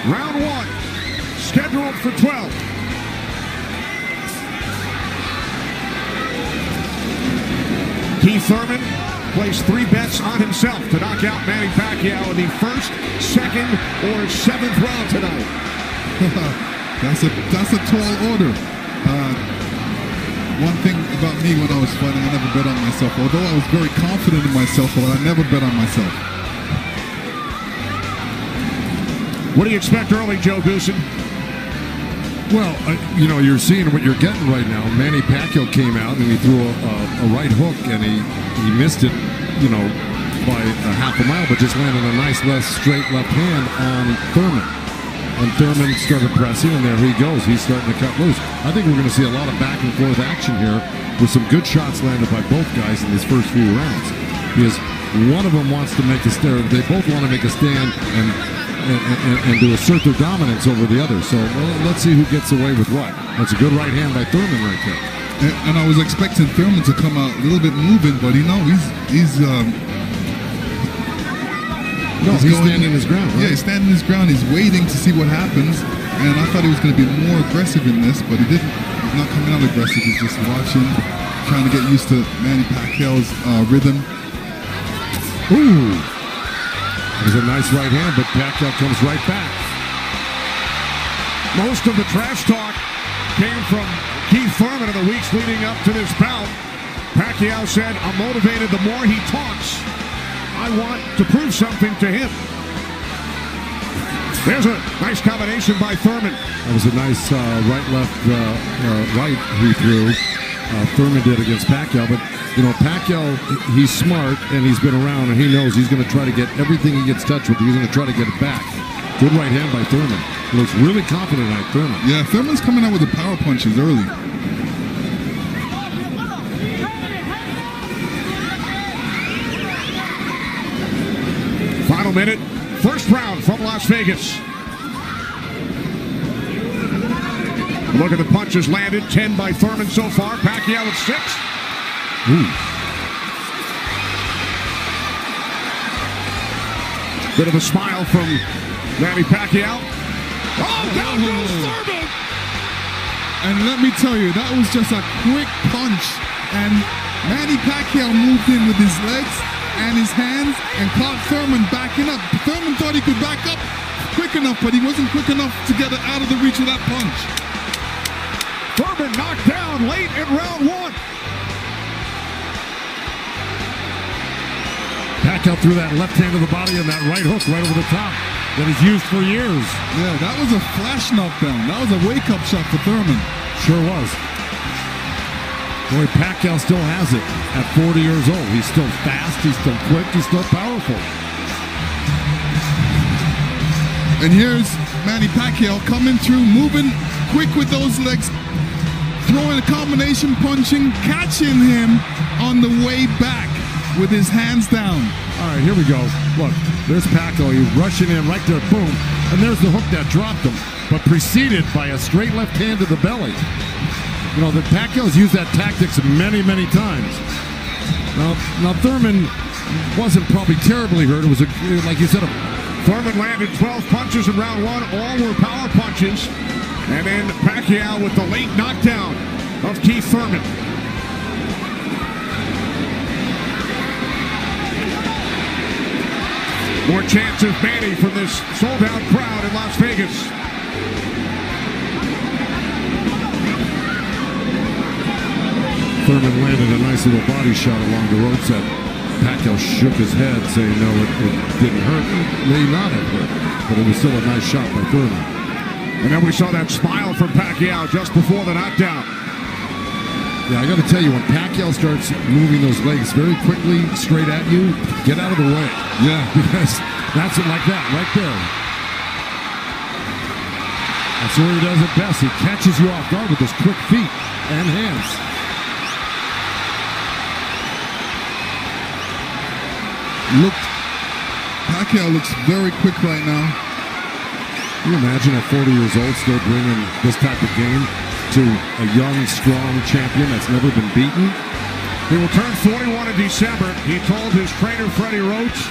Round one, scheduled for 12. Thurman placed 3 bets on himself to knock out Manny Pacquiao in the first, second, or 7th round tonight. That's a tall order. One thing about me when I was fighting, I never bet on myself. Although I was very confident in myself, but I never bet on myself. What do you expect early, Joe Goosen? Well, you're seeing what you're getting right now. Manny Pacquiao came out and he threw a right hook and he missed it, by a half a mile, but just landed a nice straight left hand on Thurman. And Thurman started pressing, and there he goes. He's starting to cut loose. I think we're going to see a lot of back and forth action here with some good shots landed by both guys in these first few rounds. Because one of them wants to make a stand. They both want to make a stand and to assert their dominance over the other. So let's see who gets away with what. That's a good right hand by Thurman right there. And I was expecting Thurman to come out a little bit moving, but he's standing his ground. Right? Yeah, he's standing his ground. He's waiting to see what happens. And I thought he was going to be more aggressive in this, but he didn't. He's not coming out aggressive. He's just watching, trying to get used to Manny Pacquiao's rhythm. Ooh. It was a nice right hand, but Pacquiao comes right back. Most of the trash talk came from Thurman in the weeks leading up to this bout. Pacquiao said, "I'm motivated the more he talks. I want to prove something to him." There's a nice combination by Thurman. That was a nice right he threw. Thurman did against Pacquiao, but Pacquiao, he's smart and he's been around and he knows he's going to try to get everything he gets touched with. He's going to try to get it back. Good right hand by Thurman. He looks really confident at Thurman. Yeah, Thurman's coming out with the power punches early. Final minute, first round from Las Vegas. Look at the punches landed. 10 by Thurman so far. Pacquiao at 6. Ooh. Bit of a smile from Manny Pacquiao. Oh, down goes Thurman! And let me tell you, that was just a quick punch. And Manny Pacquiao moved in with his legs and his hands and caught Thurman backing up. Thurman thought he could back up quick enough, but he wasn't quick enough to get it out of the reach of that punch. Thurman knocked down late in round 1. Pacquiao threw that left hand to the body and that right hook right over the top that he's used for years. Yeah, that was a flash knockdown. That was a wake-up shot for Thurman. Sure was. Boy, Pacquiao still has it at 40 years old. He's still fast, he's still quick, he's still powerful. And here's Manny Pacquiao coming through, moving quick with those legs, throwing a combination punching, catching him on the way back with his hands down. All right, here we go. Look, there's Pacquiao. He's rushing in right there, boom. And there's the hook that dropped him, but preceded by a straight left hand to the belly. The Pacquiao's used that tactics many, many times. Now Thurman wasn't probably terribly hurt. It was, like you said, Thurman landed 12 punches in round 1. All were power punches. And then Pacquiao with the late knockdown of Thurman. More chances, Manny, from this sold-out crowd in Las Vegas. Thurman landed a nice little body shot along the ropes that Pacquiao shook his head, saying no, it didn't hurt. It may not have hurt, but it was still a nice shot by Thurman. And then we saw that smile from Pacquiao just before the knockdown. Yeah, I got to tell you, when Pacquiao starts moving those legs very quickly straight at you, get out of the way. Yeah. Because that's it like that, right there. That's where he does it best. He catches you off guard with his quick feet and hands. Pacquiao looks very quick right now. Can you imagine at 40 years old still bringing this type of game to a young, strong champion that's never been beaten? He will turn 41 in December. He told his trainer, Freddie Roach,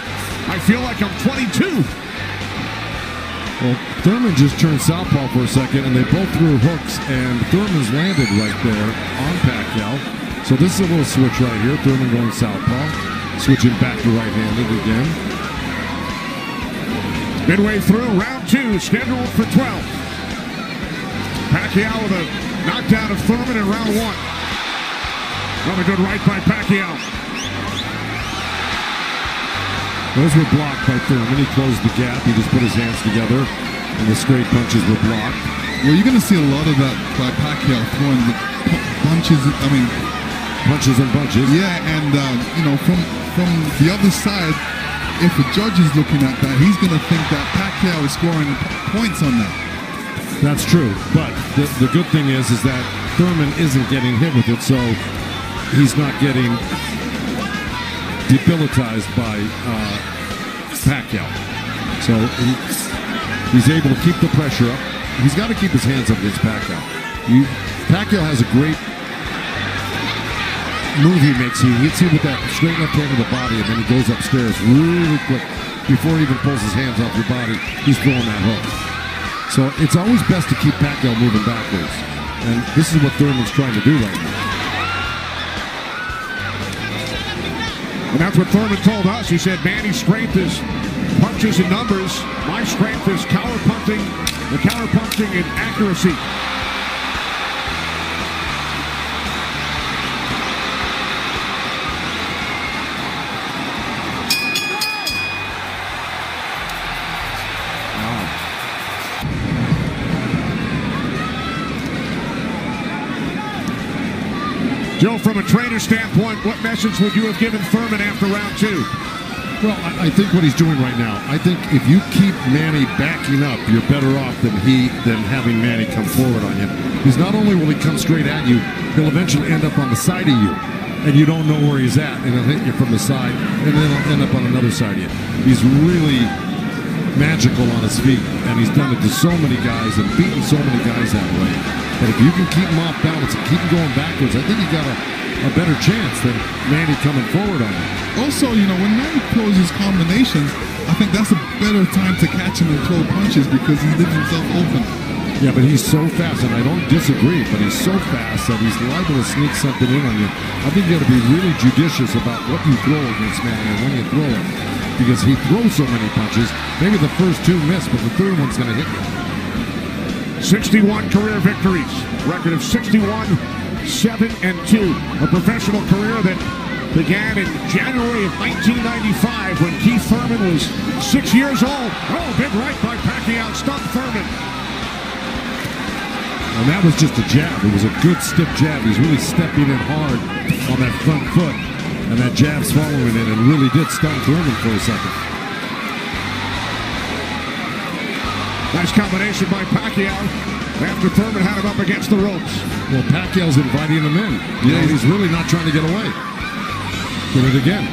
"I feel like I'm 22. Well, Thurman just turned southpaw for a second, and they both threw hooks, and Thurman's landed right there on Pacquiao. So this is a little switch right here. Thurman going southpaw, switching back to right-handed again. Midway through round 2, scheduled for 12. Pacquiao with a knockdown of Thurman in round 1. Another good right by Pacquiao. Those were blocked by Thurman. He closed the gap. He just put his hands together, and the straight punches were blocked. Well, you're going to see a lot of that by Pacquiao throwing the punches. I mean, punches and bunches. Yeah, and you know, from the other side, if a judge is looking at that, he's going to think that Pacquiao is scoring points on that. That's true, but the good thing is that Thurman isn't getting hit with it, so he's not getting debilitized by Pacquiao. So he's able to keep the pressure up. He's got to keep his hands up against Pacquiao. Pacquiao has a great move he makes. He hits you with that straight left hand of the body, and then he goes upstairs really quick. Before he even pulls his hands off your body, he's throwing that hook. So it's always best to keep Pacquiao moving backwards. And this is what Thurman's trying to do right now. And that's what Thurman told us. He said, Manny's strength is punches and numbers. My strength is counter-punching and accuracy. Joe, from a trainer standpoint, what message would you have given Thurman after round 2? Well, I think what he's doing right now, I think if you keep Manny backing up, you're better off than having Manny come forward on you. Because not only will he come straight at you, he'll eventually end up on the side of you, and you don't know where he's at, and he'll hit you from the side, and then he'll end up on another side of you. He's really magical on his feet, and he's done it to so many guys and beaten so many guys that way. But if you can keep him off balance and keep him going backwards, I think you got a better chance than Manny coming forward on you. Also, you know, when Manny throws his combinations, I think that's a better time to catch him and throw punches because he leaves himself open. Yeah, but he's so fast, and I don't disagree, but he's so fast that he's liable to sneak something in on you. I think you got to be really judicious about what you throw against Manny and when you throw it, because he throws so many punches. Maybe the first 2 miss, but the third one's going to hit you. 61 career victories, record of 61, 7-2. A professional career that began in January of 1995 when Keith Thurman was 6 years old. Oh, big right by Pacquiao, stumped Thurman. And that was just a jab. It was a good stiff jab. He's really stepping in hard on that front foot. And that jab's following it and really did stun Thurman for a second. Nice combination by Pacquiao after Thurman had him up against the ropes. Well, Pacquiao's inviting him in. You know, he's really not trying to get away. Did it again.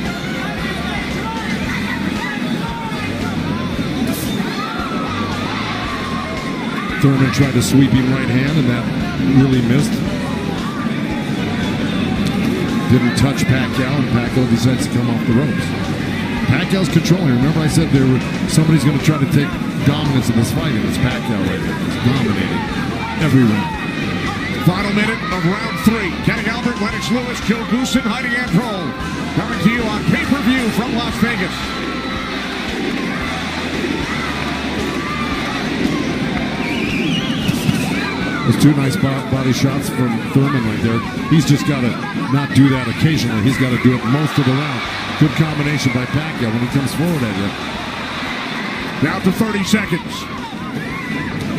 Thurman tried to sweep him right hand, and that really missed. Didn't touch Pacquiao, and Pacquiao decides to come off the ropes. Pacquiao's controlling. Remember I said somebody's going to try to take dominance in this fight, and it's Pacquiao right there. He's dominating every round. Final minute of round 3. Kenny Albert, Lennox Lewis, Joe Goosen, Heidi Androl. Coming to you on pay-per-view from Las Vegas. Those 2 nice body shots from Thurman right there. He's just got to not do that occasionally. He's got to do it most of the round. Good combination by Pacquiao when he comes forward at you. Down to 30 seconds.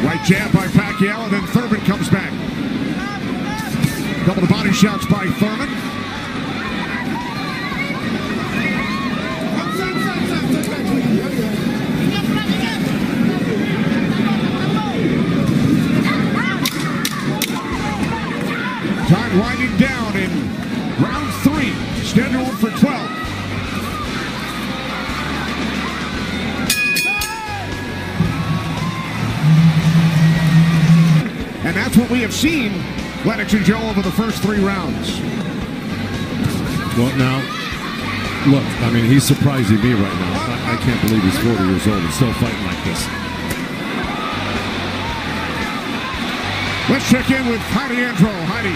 Right jab by Pacquiao, and then Thurman comes back. Couple of body shots by Thurman. Time winding down in round 3, scheduled for 12. And that's what we have seen, Lennox and Joe, over the first 3 rounds. Well, now, look, I mean, he's surprising me right now. I can't believe he's 40 years old and still fighting like this. Let's check in with Heidi Andro. Heidi.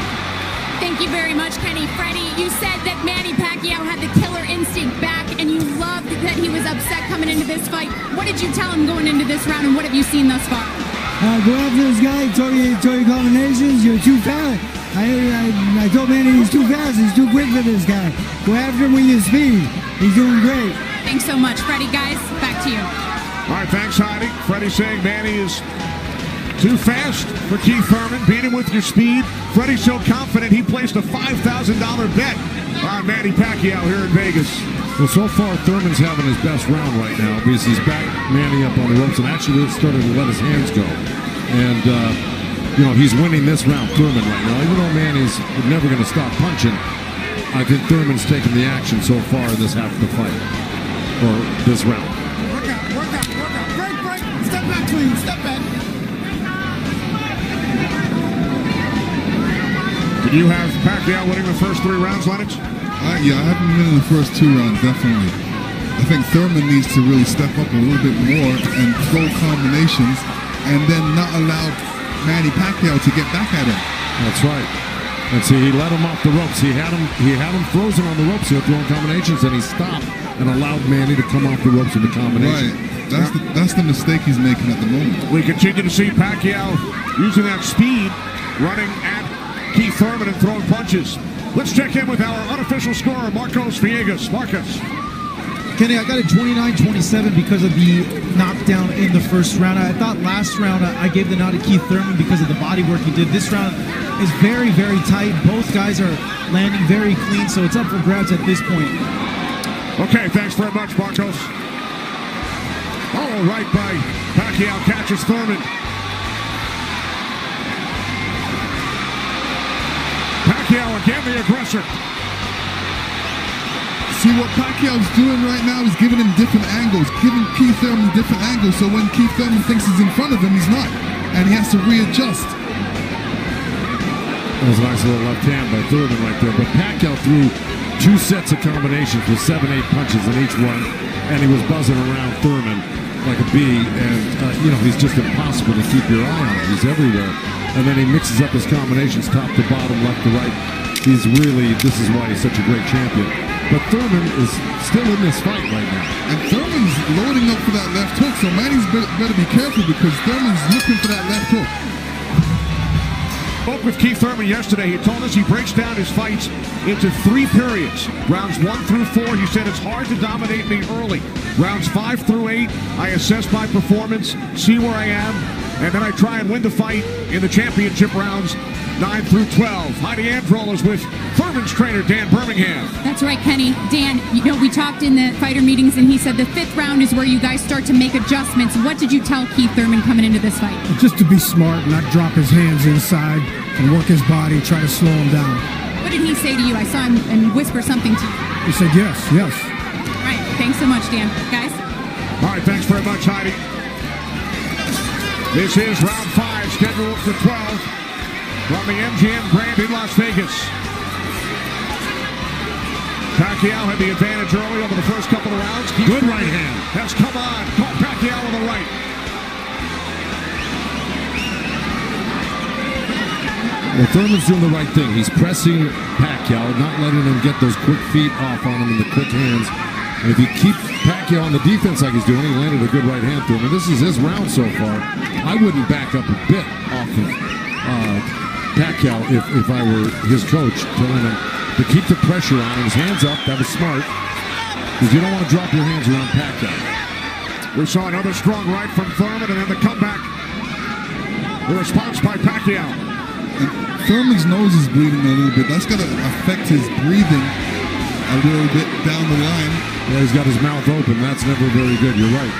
Thank you very much, Kenny. Freddie, you said that Manny Pacquiao had the killer instinct back, and you loved that he was upset coming into this fight. What did you tell him going into this round, and what have you seen thus far? Go after this guy, throw your combinations, you're too fast. I told Manny he's too fast, he's too quick for this guy. Go after him with your speed. He's doing great. Thanks so much, Freddie. Guys, back to you. All right, thanks, Heidi. Freddie saying Manny is too fast for Keith Thurman. Beat him with your speed. Freddie's so confident he placed a $5,000 bet on Manny Pacquiao here in Vegas. Well, so far, Thurman's having his best round right now because he's back Manny up on the ropes and actually started to let his hands go. And, he's winning this round, Thurman, right now. Even though Manny's never going to stop punching, I think Thurman's taking the action so far in this half of the fight, or this round. Work out. Break. Step back, clean. Step back. Did you have Pacquiao winning the first 3 rounds, Lennox? Yeah, I haven't been in the first 2 rounds, definitely. I think Thurman needs to really step up a little bit more and throw combinations and then not allow Manny Pacquiao to get back at him. That's right. And see, he let him off the ropes. He had him frozen on the ropes here throwing combinations, and he stopped and allowed Manny to come off the ropes with the combination. Right. That's the mistake he's making at the moment. We continue to see Pacquiao using that speed, running at Keith Thurman and throwing punches. Let's check in with our unofficial scorer, Marcos Villegas. Marcos. Kenny, I got it 29-27 because of the knockdown in the first round. I thought last round I gave the nod to Keith Thurman because of the body work he did. This round is very, very tight. Both guys are landing very clean, so it's up for grabs at this point. Okay, thanks very much, Marcos. Oh, right by Pacquiao, catches Thurman. Pacquiao again, the aggressor. See, what Pacquiao's doing right now is giving him different angles, giving Keith Thurman different angles, so when Keith Thurman thinks he's in front of him, he's not, and he has to readjust. That was a nice little left hand by Thurman right there, but Pacquiao threw 2 sets of combinations with 7-8 punches in each one, and he was buzzing around Thurman like a bee, and he's just impossible to keep your eye on. He's everywhere, and then he mixes up his combinations top to bottom, left to right. This is why he's such a great champion. But Thurman is still in this fight right now. And Thurman's loading up for that left hook, so Manny's better be careful because Thurman's looking for that left hook. Spoke with Keith Thurman yesterday. He told us he breaks down his fights into 3 periods. Rounds 1 through 4, he said it's hard to dominate me early. Rounds 5 through 8, I assess my performance, see where I am, and then I try and win the fight in the championship rounds 9 through 12. Heidi Andro is with Thurman's trainer, Dan Birmingham. That's right, Kenny. Dan, we talked in the fighter meetings, and he said the 5th round is where you guys start to make adjustments. What did you tell Keith Thurman coming into this fight? Just to be smart, not drop his hands inside, and work his body, try to slow him down. What did he say to you? I saw him and whisper something to you. He said yes. All right, thanks so much, Dan. Guys? All right, thanks very much, Heidi. This is round 5, scheduled for 12. From the MGM Grand in Las Vegas. Pacquiao had the advantage early over the first couple of rounds. Good right hand. Has come on. Caught Pacquiao with the right. Well, Thurman's doing the right thing. He's pressing Pacquiao, not letting him get those quick feet off on him and the quick hands. And if you keep Pacquiao on the defense like he's doing, he landed a good right hand to him. And this is his round so far. I wouldn't back up a bit off of Pacquiao if I were his coach, telling him to keep the pressure on him. His hands up, that was smart, because you don't want to drop your hands around Pacquiao. We saw another strong right from Thurman, and then the comeback. The response by Pacquiao. And Thurman's nose is bleeding a little bit. That's going to affect his breathing a little bit down the line. Yeah, he's got his mouth open. That's never very good. You're right.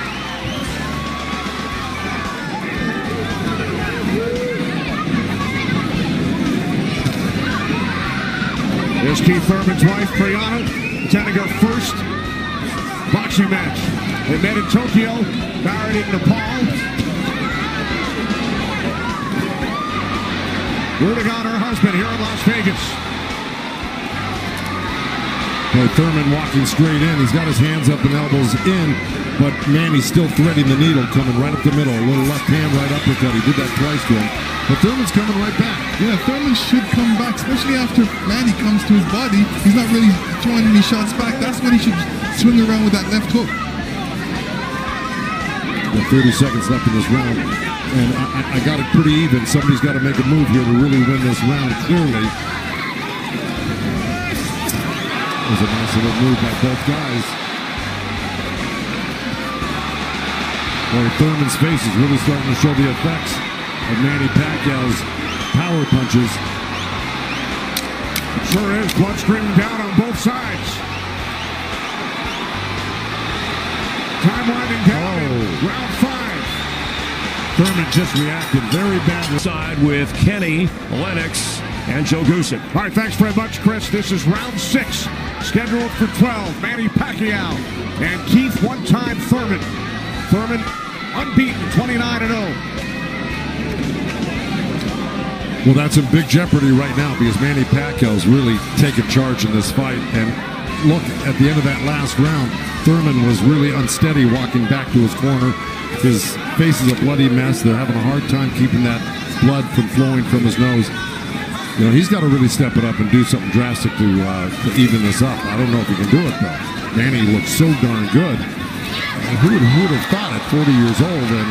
Here's Keith Thurman's wife, Priyana, attending her first boxing match. They met in Tokyo, married in Nepal. Rooting on her husband here in Las Vegas. Boy, Thurman walking straight in. He's got his hands up and elbows in. but Manny's still threading the needle, coming right up the middle. A little left hand, right uppercut. He did that twice to him. But Thurman's coming right back. Yeah, Thurman should come back, especially after Manny comes to his body. He's not really throwing any shots back. That's when he should swing around with that left hook. Got 30 seconds left in this round, and I got it pretty even. Somebody's got to make a move here to really win this round clearly. It was a nice little move by both guys. Well, Thurman's face is really starting to show the effects of Manny Pacquiao's power punches. It sure is. Blood streaming down on both sides. Time winding down in round 5. Thurman just reacted very badly. Side with Kenny, Lennox, and Joe Goosen. All right, thanks very much, Chris. This is round 6, scheduled for 12. Manny Pacquiao and Keith one-time Thurman. Thurman unbeaten, 29-0. Well, that's in big jeopardy right now because Manny Pacquiao's really taken charge in this fight. And look, at the end of that last round, Thurman was really unsteady walking back to his corner. His face is a bloody mess. They're having a hard time keeping that blood from flowing from his nose. You know, he's got to really step it up and do something drastic to even this up. I don't know if he can do it, though. Manny looks so darn good. Who would have thought at 40 years old and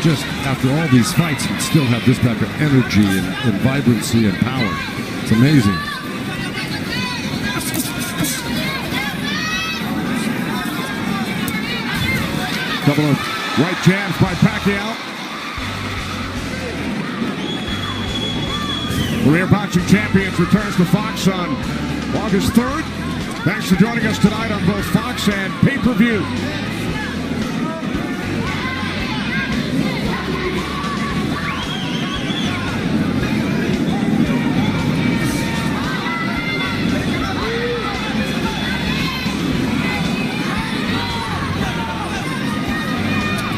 just after all these fights he'd still have this type of energy and vibrancy and power. It's amazing. Couple of right jabs by Pacquiao. Career Boxing Champions returns to Fox on August 3rd. Thanks for joining us tonight on both Fox and pay-per-view.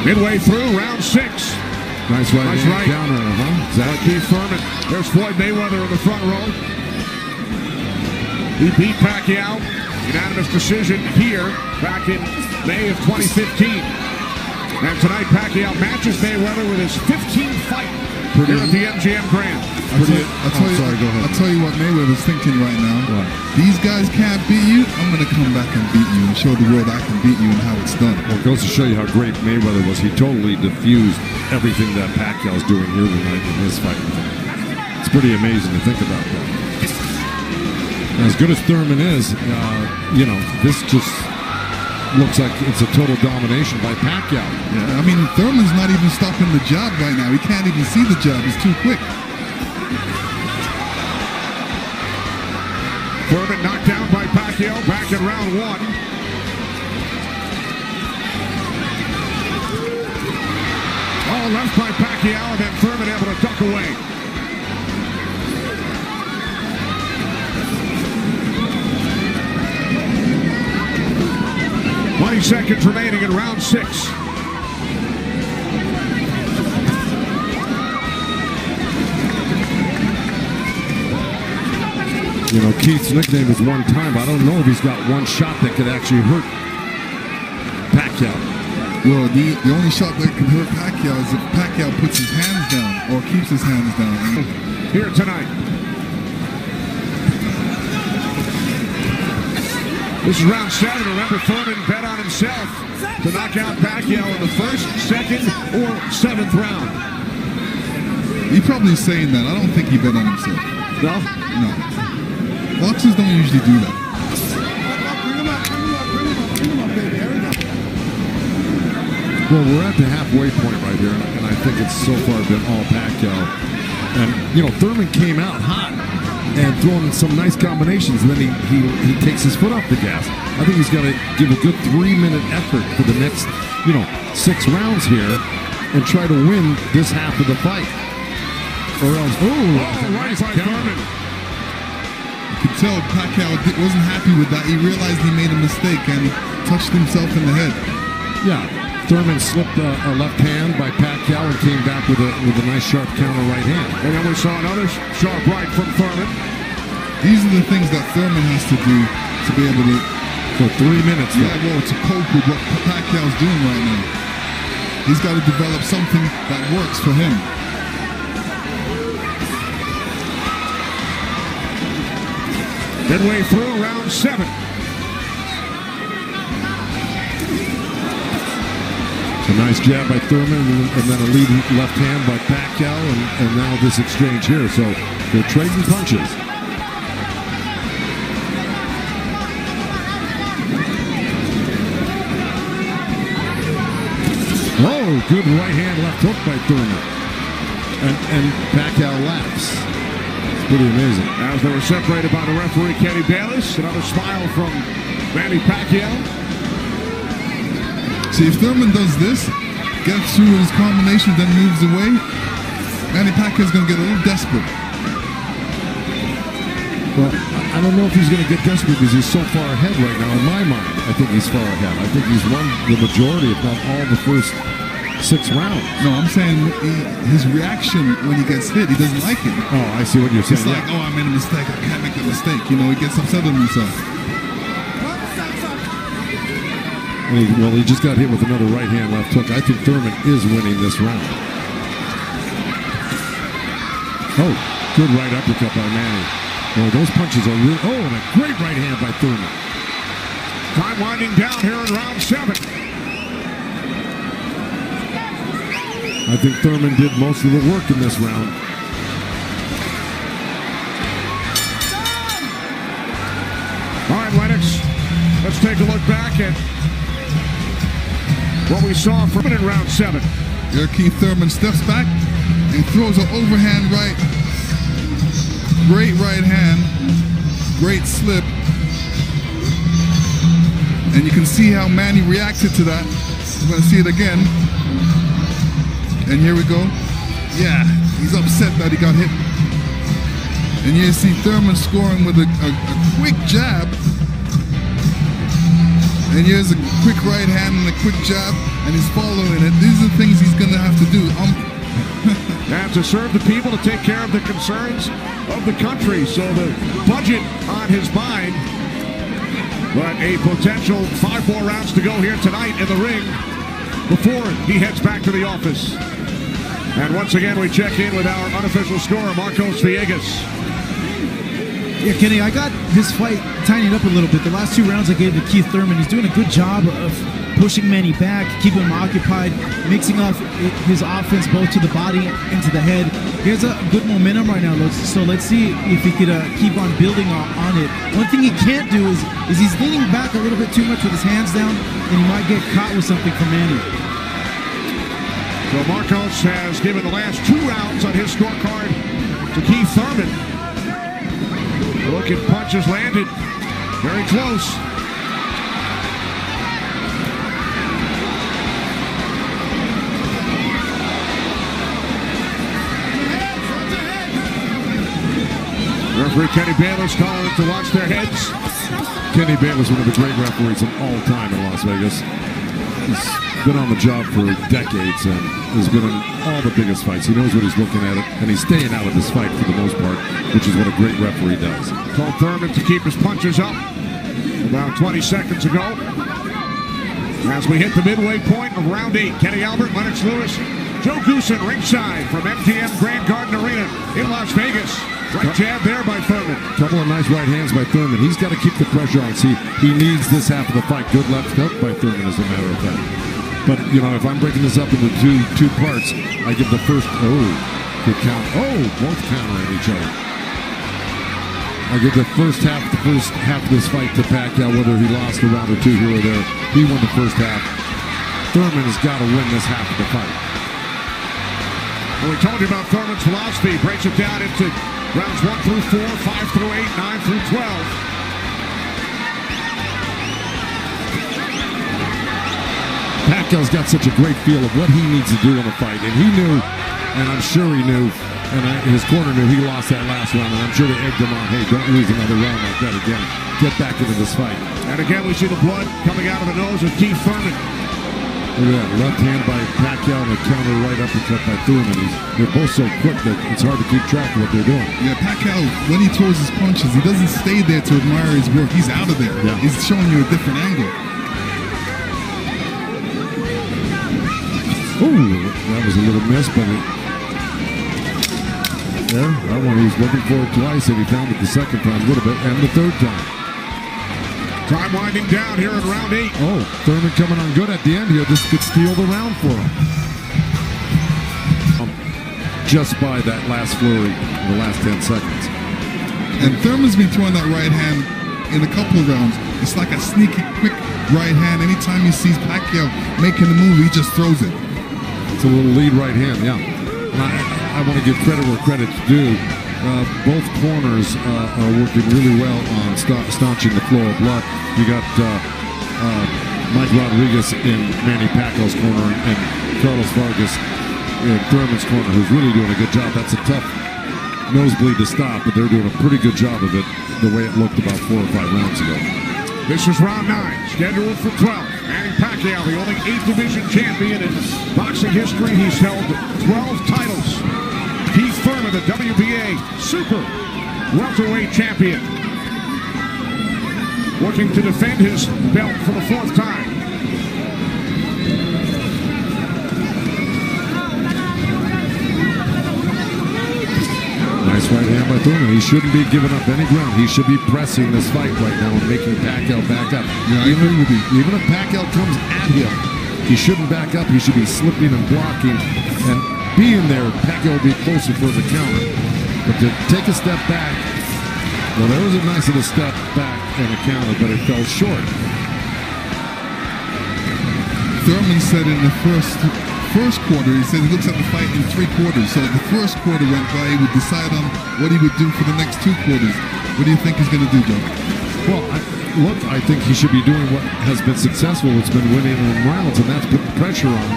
Midway through round 6. Nice right counter, Is that Keith Thurman? There's Floyd Mayweather in the front row. He beat Pacquiao. Unanimous decision here back in May of 2015. And tonight Pacquiao matches Mayweather with his 15th fight here at the MGM Grand. I'll tell you what Mayweather's thinking right now. What? These guys can't beat you. I'm going to come back and beat you and show the world I can beat you and how it's done. Well, it goes to show you how great Mayweather was. He totally diffused everything that Pacquiao's doing here tonight in this fight. It's pretty amazing to think about that. As good as Thurman is, you know, this just looks like it's a total domination by Pacquiao. Yeah, I mean, Thurman's not even stopping the jab right now. He can't even see the jab. He's too quick. Thurman knocked down by Pacquiao back in round 1. All left by Pacquiao, and then Thurman able to duck away. Seconds remaining in round 6. You know, Keith's nickname is one time. I don't know if he's got one shot that could actually hurt Pacquiao. Well, the only shot that can hurt Pacquiao is if Pacquiao puts his hands down or keeps his hands down. Here tonight. This is round 7. Remember, Thurman bet on himself to knock out Pacquiao in the first, second, or 7th round. He's probably saying that. I don't think he bet on himself. No? No. Boxers don't usually do that. Well, we're at the halfway point right here, and I think it's so far been all Pacquiao. And, you know, Thurman came out hot and throwing some nice combinations, and then he takes his foot off the gas. I think he's got to give a good 3-minute effort for the next, 6 rounds here and try to win this half of the fight. Or else, right by Thurman. You could tell Pacquiao wasn't happy with that. He realized he made a mistake and touched himself in the head. Yeah, Thurman slipped a left hand by Pacquiao and came back with a nice sharp counter right hand. And then we saw another sharp right from Thurman. These are the things that Thurman has to do to be able to for 3 minutes. Yeah, well, to cope with what Pacquiao's doing right now. He's got to develop something that works for him. Midway through round 7. A nice jab by Thurman, and then a lead left hand by Pacquiao, and now this exchange here. So they're trading punches. Oh, good right hand left hook by Thurman. And Pacquiao laughs. It's pretty amazing. As they were separated by the referee, Kenny Bayless. Another smile from Manny Pacquiao. See, if Thurman does this, gets through his combination, then moves away, Manny Pacquiao's going to get a little desperate. Well, I don't know if he's going to get desperate because he's so far ahead right now. In my mind, I think he's far ahead. I think he's won the majority, if not all, the first 6 rounds. No, I'm saying his reaction when he gets hit, he doesn't like it. Oh, I see what you're saying. It's like, oh, I made a mistake. I can't make a mistake. You know, he gets upset with himself. Well, he just got hit with another right hand left hook. I think Thurman is winning this round. Oh, good right uppercut by Manny. Oh, those punches are real. Oh, and a great right hand by Thurman. Time winding down here in round 7. I think Thurman did most of the work in this round. All right, Lennox, let's take a look back at what we saw from in round 7. Here, Keith Thurman steps back and throws an overhand right. Great right hand. Great slip. And you can see how Manny reacted to that. We're going to see it again. And here we go. Yeah, he's upset that he got hit. And you see Thurman scoring with a quick jab. And here's a quick right hand and a quick jab, and he's following it. These are the things he's going to have to do. And to serve the people, to take care of the concerns of the country. So the budget on his mind. But a potential 5 more rounds to go here tonight in the ring before he heads back to the office. And once again, we check in with our unofficial scorer, Marcos Villegas. Yeah, Kenny, I got this fight tightened up a little bit. The last 2 rounds I gave to Keith Thurman. He's doing a good job of pushing Manny back, keeping him occupied, mixing up his offense both to the body and to the head. He has a good momentum right now, so let's see if he could keep on building on it. One thing he can't do is he's leaning back a little bit too much with his hands down, and he might get caught with something from Manny. So Marcos has given the last 2 rounds on his scorecard to Keith Thurman. Look at punches landed. Very close. Referee Kenny Bayless calling them to watch their heads. Kenny Bayless, one of the great referees of all time in Las Vegas. He's been on the job for decades and has been in all the biggest fights. He knows what he's looking at, and he's staying out of this fight for the most part, which is what a great referee does. Told Thurman to keep his punches up about 20 seconds ago. As we hit the midway point of round 8, Kenny Albert, Lennox Lewis, Joe Goosen ringside from MGM Grand Garden Arena in Las Vegas. Right jab there by Thurman. Couple of nice right hands by Thurman. He's got to keep the pressure on. See, he needs this half of the fight. Good left hook by Thurman, as a matter of fact. But, you know, if I'm breaking this up into two parts, I give the first, good count. Oh, both countering each other. I give the first half of this fight to Pacquiao, whether he lost a round or 2 here or there. He won the first half. Thurman has got to win this half of the fight. Well, we told you about Thurman's philosophy. He breaks it down into rounds 1 through 4, 5 through 8, 9 through 12. Pacquiao's got such a great feel of what he needs to do in a fight, and he knew, and I'm sure he knew, and his corner knew he lost that last round, and I'm sure they egged him on, hey, don't lose another round like that again. Get back into this fight. And again, we see the blood coming out of the nose of Keith Thurman. Look at that left hand by Pacquiao and a counter right uppercut by Thurman. They're both so quick that it's hard to keep track of what they're doing. Yeah, Pacquiao, when he throws his punches, he doesn't stay there to admire his work. He's out of there. Yeah. He's showing you a different angle. Ooh, that was a little miss, but that one he was looking for it twice, and he found it the second time a little bit, and the third time. Time winding down here in round 8. Oh, Thurman coming on good at the end here. This could steal the round for him. Just by that last flurry, the last 10 seconds. And Thurman's been throwing that right hand in a couple of rounds. It's like a sneaky, quick right hand. Anytime he sees Pacquiao making the move, he just throws it. It's a little lead right hand, yeah. And I want to give credit where credit's due. Both corners are working really well on staunching the flow of blood. You got Mike Rodriguez in Manny Pacquiao's corner and Carlos Vargas in Thurman's corner, who's really doing a good job. That's a tough nosebleed to stop, but they're doing a pretty good job of it the way it looked about 4 or 5 rounds ago. This is round 9, scheduled for 12. Manny Pacquiao, the only 8th division champion in boxing history. He's held 12 titles. Keith Thurman, the WBA super welterweight champion, looking to defend his belt for the 4th time. Nice right hand by Thurman. He shouldn't be giving up any ground. He should be pressing this fight right now and making Pacquiao back up. Yeah, even if Pacquiao comes at him, he shouldn't back up. He should be slipping and blocking and being there. Pacquiao will be closer for the counter. But to take a step back, well, there was a nice little step back and a counter, but it fell short. Thurman said in the first quarter, he said he looks at the fight in 3 quarters. So the first quarter went by, he would decide on what he would do for the next 2 quarters. What do you think he's going to do, Joe? Well, I think he should be doing what has been successful. It's been winning in rounds, and that's putting pressure on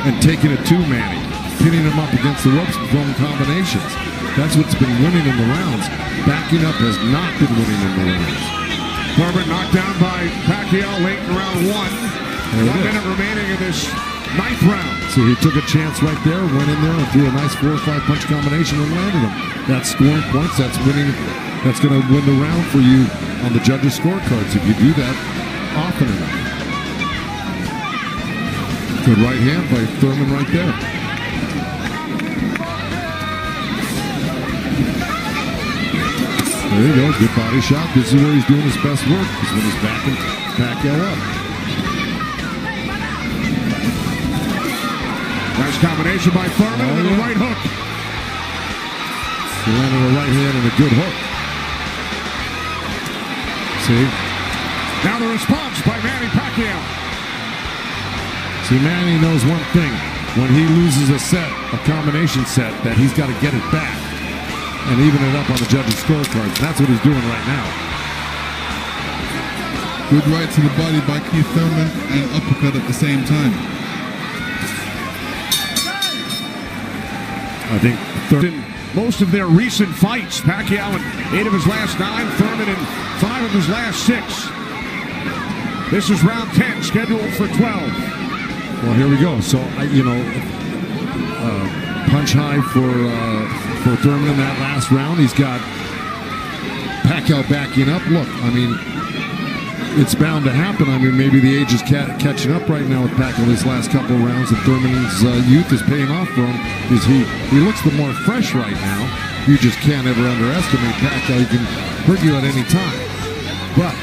and taking it to Manny, pinning him up against the ropes, throwing combinations. That's what's been winning in the rounds. Backing up has not been winning in the rounds. Thurman knocked down by Pacquiao late in round 1. 1 minute remaining in this 9th round. See, he took a chance right there, went in there and threw a nice 4 or 5 punch combination and landed him. That's scoring points. That's winning. That's going to win the round for you on the judges' scorecards if you do that often enough. Good right hand by Thurman right there. There you go. Good body shot. This is where he's doing his best work, is when he's backing Pacquiao up. Nice combination by Thurman and a right hook. He landed a right hand and a good hook. See? Now the response by Manny Pacquiao. See, Manny knows one thing. When he loses a set, a combination set, that he's got to get it back and even it up on the judges' scorecards. That's what he's doing right now. Good right to the body by Keith Thurman and uppercut at the same time. I think In most of their recent fights, Pacquiao in 8 of his last 9, Thurman in 5 of his last 6. This is round 10, scheduled for 12. Well, here we go. So, punch high for Thurman in that last round. He's got Pacquiao backing up. Look, I mean, it's bound to happen. I mean, maybe the age is catching up right now with Pacquiao these last couple of rounds, and Thurman's youth is paying off for him because he looks the more fresh right now. You just can't ever underestimate Pacquiao. He can hurt you at any time. But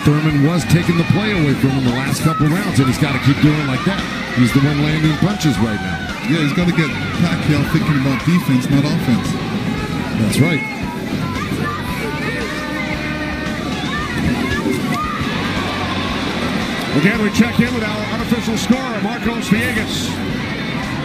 Thurman was taking the play away from him the last couple of rounds, and he's got to keep doing it like that. He's the one landing punches right now. Yeah, he's got to get Pacquiao thinking about defense, not offense. That's right. Again, we check in with our unofficial scorer, Marcos Villegas.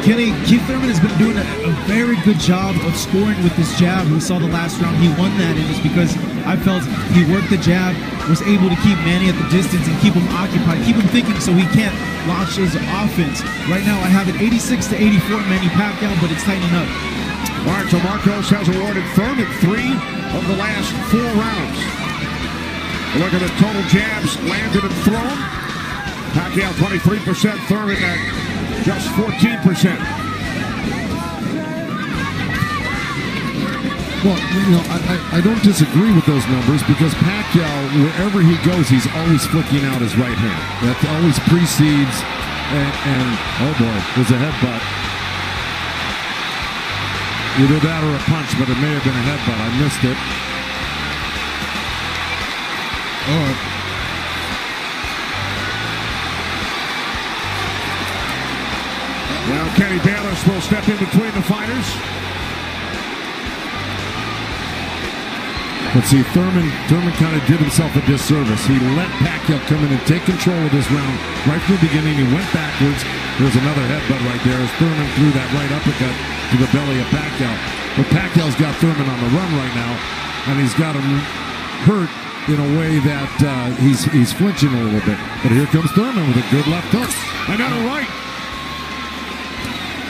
Kenny, Keith Thurman has been doing a very good job of scoring with this jab. We saw the last round he won that, and it's because I felt he worked the jab, was able to keep Manny at the distance and keep him occupied, keep him thinking so he can't launch his offense. Right now I have it 86-84 Manny Pacquiao, but it's tightening up. All right, so Marcos has awarded Thurman 3 of the last 4 rounds. Look at the total jabs landed and thrown. Pacquiao 23%, Thurman at just 14%. Well, I don't disagree with those numbers because Pacquiao, wherever he goes, he's always flicking out his right hand. That always precedes, and oh boy, there's a headbutt. Either that or a punch, but it may have been a headbutt. I missed it. Oh. Now Kenny Bayless will step in between the fighters. But see, Thurman kind of did himself a disservice. He let Pacquiao come in and take control of this round right from the beginning. He went backwards. There's another headbutt right there as Thurman threw that right uppercut to the belly of Pacquiao. But Pacquiao's got Thurman on the run right now, and he's got him hurt in a way that he's flinching a little bit. But here comes Thurman with a good left hook. Another right.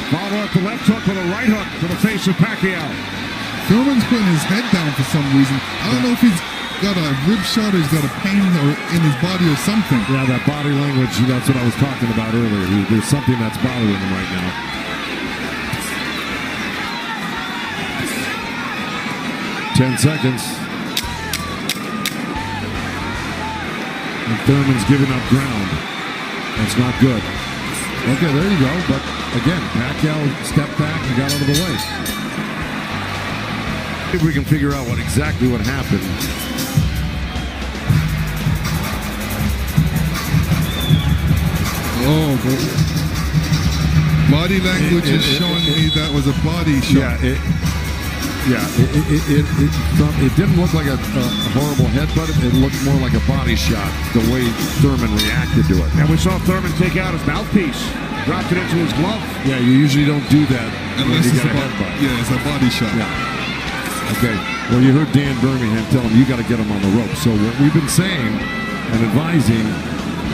Follow up the left hook with a right hook to the face of Pacquiao. Thurman's putting his head down for some reason. I don't know if he's got a rib shot or he's got a pain in his body or something. Yeah, that body language, that's what I was talking about earlier. There's something that's bothering him right now. Ten seconds. And Thurman's giving up ground. That's not good. Okay, there you go. But again, Pacquiao stepped back and got out of the way. If we can figure out exactly what happened. Oh, body language is showing me that was a body shot. It didn't look like a horrible headbutt. It looked more like a body shot, the way Thurman reacted to it. And we saw Thurman take out his mouthpiece, dropped it into his glove. Yeah, you usually don't do that unless when you it's get a headbutt. Yeah, it's a body shot. Yeah. Okay. Well, you heard Dan Birmingham tell him you got to get him on the rope. So what we've been saying and advising,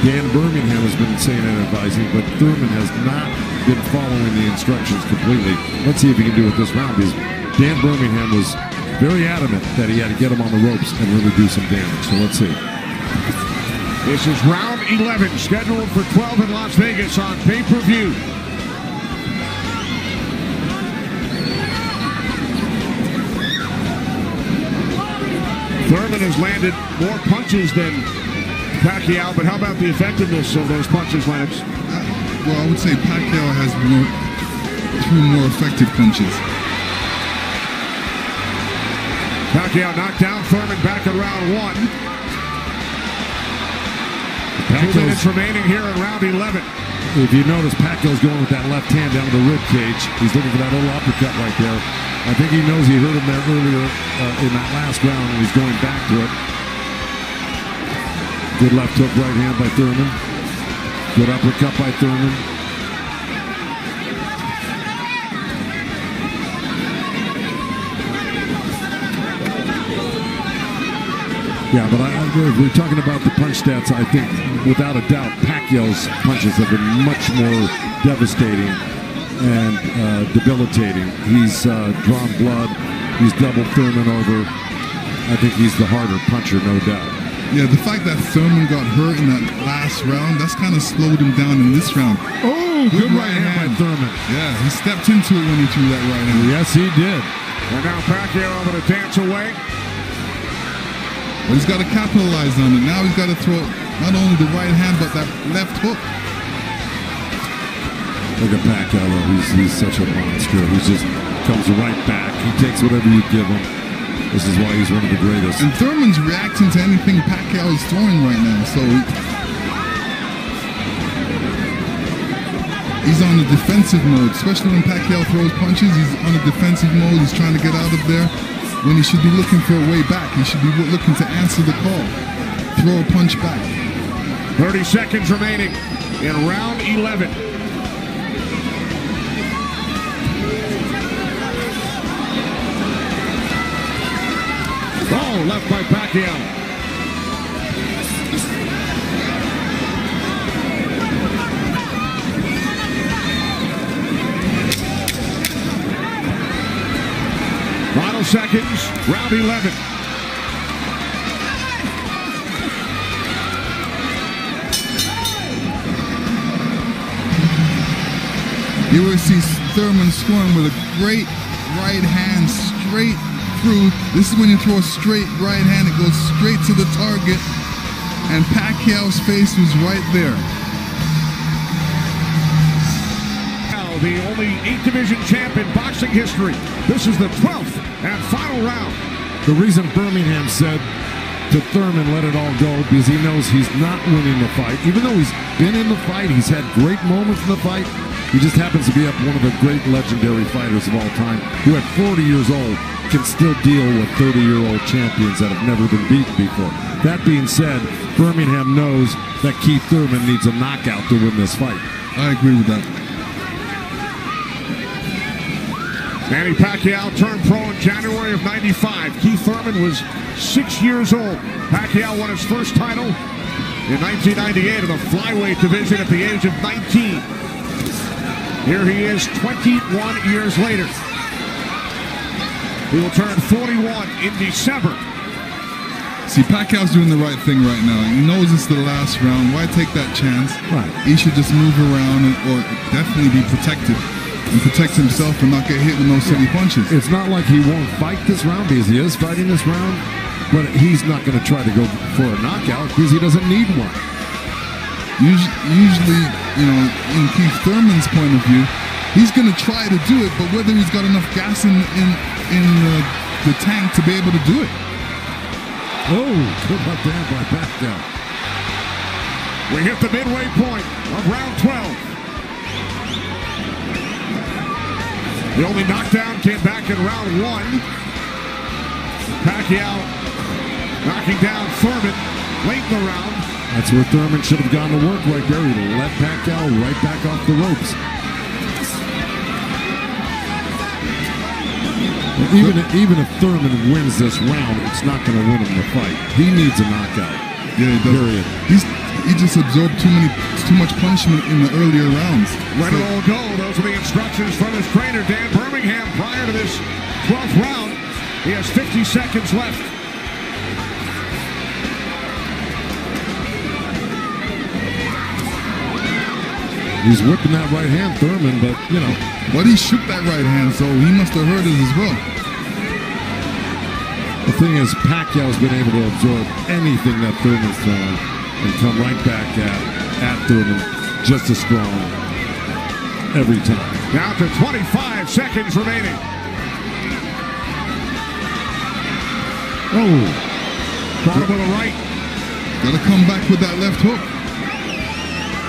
Dan Birmingham has been saying and advising, but Thurman has not been following the instructions completely. Let's see if he can do it this round, because Dan Birmingham was very adamant that he had to get him on the ropes and really do some damage. So let's see. This is round 11, scheduled for 12 in Las Vegas on pay-per-view. Thurman has landed more punches than Pacquiao, but how about the effectiveness of those punches, Lennox? Well, I would say Pacquiao has two more effective punches. Pacquiao knocked down Thurman back in round 1. 2 minutes remaining here in round 11. If you notice, Pacquiao's going with that left hand down to the rib cage. He's looking for that little uppercut right there. I think he knows he hurt him there earlier in that last round, and he's going back to it. Good left hook right hand by Thurman. Good uppercut by Thurman. Yeah, but if we're talking about the punch stats, I think without a doubt Pacquiao's punches have been much more devastating and debilitating. He's drawn blood. He's doubled Thurman over. I think he's the harder puncher, no doubt. Yeah, the fact that Thurman got hurt in that last round, that's kind of slowed him down in this round. Oh, good right hand by Thurman. Yeah, he stepped into it when he threw that right hand. Yes, he did. And now Pacquiao able to dance away. But he's got to capitalize on it. Now he's got to throw not only the right hand, but that left hook. Look at Pacquiao, he's such a monster. He just comes right back. He takes whatever you give him. This is why he's one of the greatest. And Thurman's reacting to anything Pacquiao is throwing right now. So he's on a defensive mode, especially when Pacquiao throws punches. He's on a defensive mode. He's trying to get out of there when he should be looking for a way back. He should be looking to answer the call. Throw a punch back. 30 seconds remaining in round 11. Oh, left by Pacquiao. Final seconds, round 11. You will see Thurman scoring with a great right hand straight through. This is when you throw a straight right hand, it goes straight to the target. And Pacquiao's face was right there. Now, the only 8th division champ in boxing history. This is the 12th and final round. The reason Birmingham said to Thurman, let it all go, because he knows he's not winning the fight. Even though he's been in the fight, he's had great moments in the fight. He just happens to be up one of the great legendary fighters of all time, who at 40 years old can still deal with 30-year-old champions that have never been beaten before. That being said, Birmingham knows that Keith Thurman needs a knockout to win this fight. I agree with that. Manny Pacquiao turned pro in January of '95. Keith Thurman was 6 years old. Pacquiao won his first title in 1998 in the flyweight division at the age of 19. Here he is 21 years later. He will turn 41 in December. See, Pacquiao's doing the right thing right now. He knows it's the last round. Why take that chance? Right. He should just move around or definitely be protected and protect himself and not get hit with no silly punches. It's not like he won't fight this round, because he is fighting this round, but he's not going to try to go for a knockout because he doesn't need one. Usually, you know, in Keith Thurman's point of view, he's going to try to do it, but whether he's got enough gas in the tank to be able to do it. Oh, good left hand by Pacquiao. We hit the midway point of round 12. The only knockdown came back in round 1. Pacquiao knocking down Thurman late in the round. That's where Thurman should have gone to work right there. He let Pacquiao right back off the ropes. Even if Thurman wins this round, it's not going to win him the fight. He needs a knockout. Yeah, he does. Period. He just absorbed too much punishment in the earlier rounds. Let it all go. Those are the instructions from his trainer, Dan Birmingham, prior to this 12th round. He has 50 seconds left. He's whipping that right hand, Thurman, but, you know. But he shook that right hand, so he must have heard it as well. The thing is, Pacquiao's been able to absorb anything that Thurman's thrown and come right back at Thurman just as strong every time. Down to 25 seconds remaining. Oh. Caught him with a right. Got to come back with that left hook.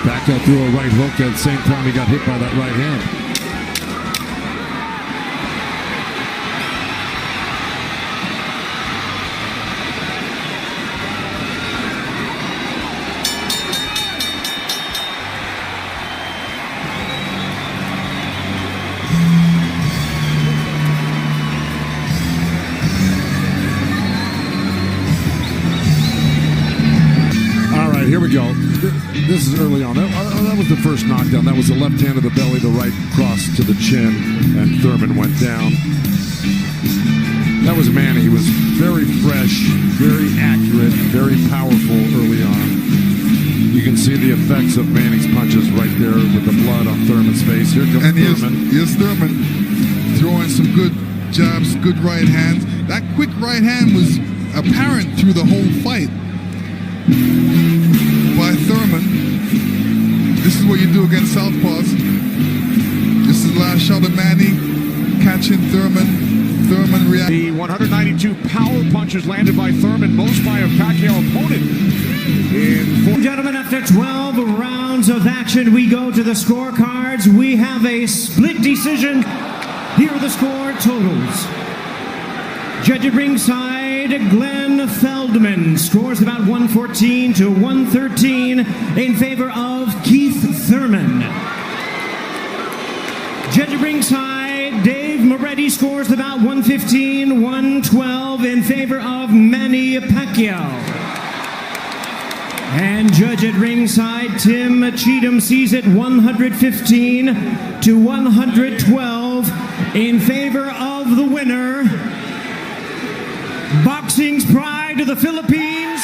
Pacquiao threw a right hook at the same time he got hit by that right hand. Here we go. This is early on. That was the first knockdown. That was the left hand to the belly, the right cross to the chin, and Thurman went down. That was Manny. He was very fresh, very accurate, very powerful early on. You can see the effects of Manny's punches right there with the blood on Thurman's face. Here comes Thurman. Here's Thurman throwing some good jabs, good right hands. That quick right hand was apparent through the whole fight by Thurman. This is what you do against southpaws. This is the last shot of Manny catching Thurman. Thurman reacting. The 192 power punches landed by Thurman, most by a Pacquiao opponent. Gentlemen, after 12 rounds of action, we go to the scorecards. We have a split decision. Here are the score totals. Judge at ringside, Glenn Feldman scores about 114 to 113 in favor of Keith Thurman. Judge at ringside, Dave Moretti scores about 115, 112 in favor of Manny Pacquiao. And judge at ringside, Tim Cheatham sees it 115 to 112 in favor of the winner, boxing's pride of the Philippines,